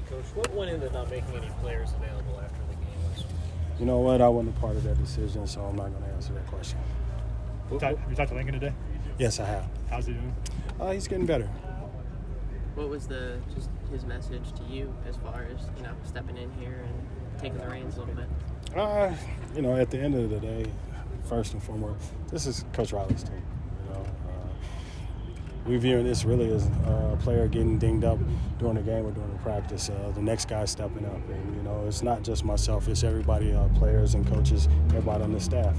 Coach. What went into not making any players available after the game last week? You know what? I wasn't a part of that decision, so I'm not going to answer that question. Have you talked to Lincoln today? Yes, I have. How's he doing? He's getting better. What was just his message to you as far as, stepping in here and taking the reins a little bit? At the end of the day, first and foremost, this is Coach Riley's team. We view this really as a player getting dinged up during the game or during the practice. The next guy stepping up, and it's not just myself; it's everybody, players and coaches, everybody on the staff.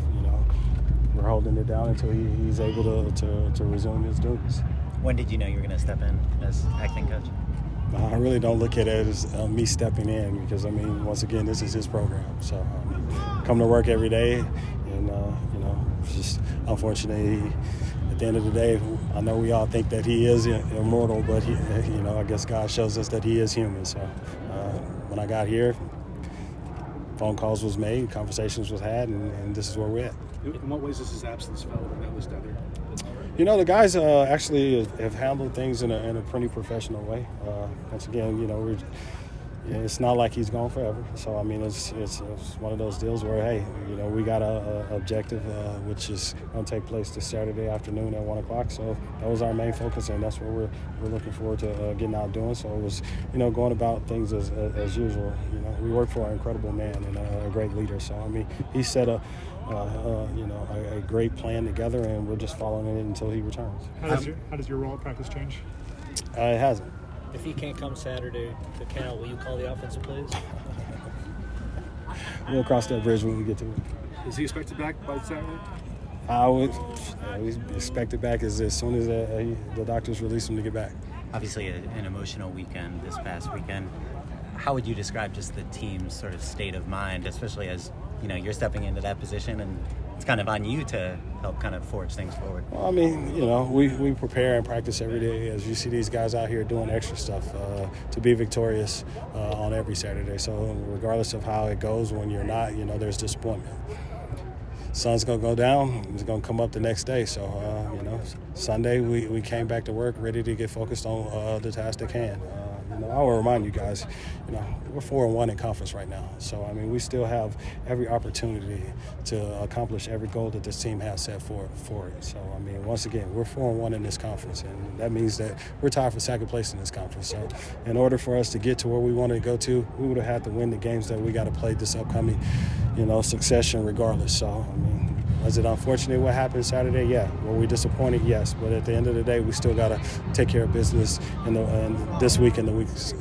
We're holding it down until he's able to resume his duties. When did you know you were going to step in as acting coach? I really don't look at it as me stepping in because, once again, this is his program. So come to work every day, and, just unfortunately, at the end of the day, I know we all think that he is immortal, but, I guess God shows us that he is human. So when I got here, phone calls was made, conversations was had, and this is where we're at. In what ways does his absence felt when that was done? The guys actually have handled things in a pretty professional way. Once again, it's not like he's gone forever. So, it's one of those deals where, hey, we got a objective, which is going to take place this Saturday afternoon at 1 o'clock. So that was our main focus, and that's what we're looking forward to getting out doing. So it was, going about things as usual. We work for an incredible man and a great leader. So, he set a great plan together, and we're just following it until he returns. How does your role at practice change? It hasn't. If he can't come Saturday to Cal, will you call the offensive plays? We'll cross that bridge when we get to it. Is he expected back by Saturday? We expect it back as soon as the doctors release him to get back. Obviously, an emotional weekend this past weekend. How would you describe just the team's sort of state of mind, especially as you're stepping into that position and it's kind of on you to help kind of forge things forward? Well, we prepare and practice every day as you see these guys out here doing extra stuff to be victorious on every Saturday. So regardless of how it goes, when you're not, there's disappointment. Sun's going to go down, it's going to come up the next day. So, Sunday we came back to work ready to get focused on the task at hand. I will remind you guys, we're 4-1 in conference right now. So, we still have every opportunity to accomplish every goal that this team has set for it. So, once again, we're 4-1 in this conference, and that means that we're tied for second place in this conference. So, in order for us to get to where we want to go to, we would have had to win the games that we got to play this upcoming, succession regardless. So, is it unfortunate what happened Saturday? Yeah. Were we disappointed? Yes. But at the end of the day, we still got to take care of business in this week and the weeks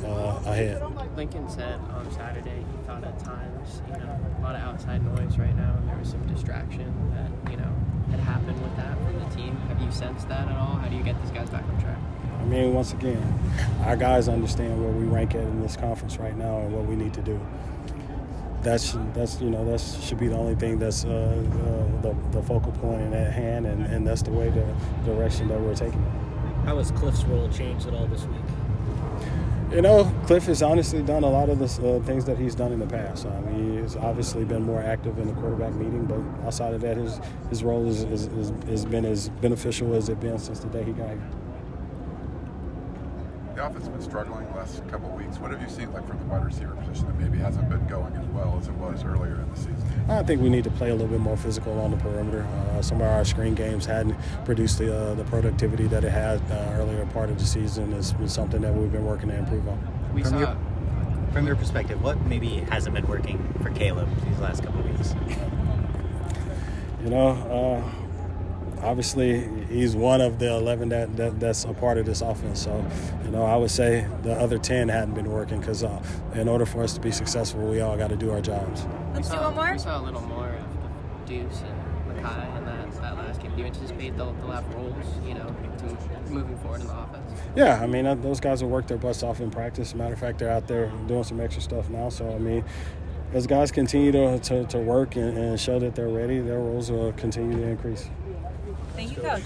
ahead. Lincoln said on Saturday he thought at times, a lot of outside noise right now, and there was some distraction that, had happened with that from the team. Have you sensed that at all? How do you get these guys back on track? Once again, our guys understand where we rank at in this conference right now and what we need to do. That should be the only thing that's the focal point at hand, and that's the direction that we're taking it. How has Cliff's role changed at all this week? Cliff has honestly done a lot of the things that he's done in the past. He's obviously been more active in the quarterback meeting, but outside of that, his role has been as beneficial as it's been since the day he got here. The offense has been struggling the last couple of weeks. What have you seen from the wide receiver position that maybe hasn't been going as well as it was earlier in the season? I think we need to play a little bit more physical on the perimeter. Some of our screen games hadn't produced the productivity that it had earlier part of the season. It's been something that we've been working to improve on. From your perspective, what maybe hasn't been working for Caleb these last couple of weeks? Obviously, he's one of the 11 that's a part of this offense. So, I would say the other 10 hadn't been working because in order for us to be successful, we all got to do our jobs. Let's do one more. We saw a little more of Deuce and Makai in that last game. Do you anticipate they'll have roles, to moving forward in the offense? Yeah, those guys will work their butts off in practice. Matter of fact, they're out there doing some extra stuff now. So, as guys continue to work and show that they're ready, their roles will continue to increase. Thank you, Coach.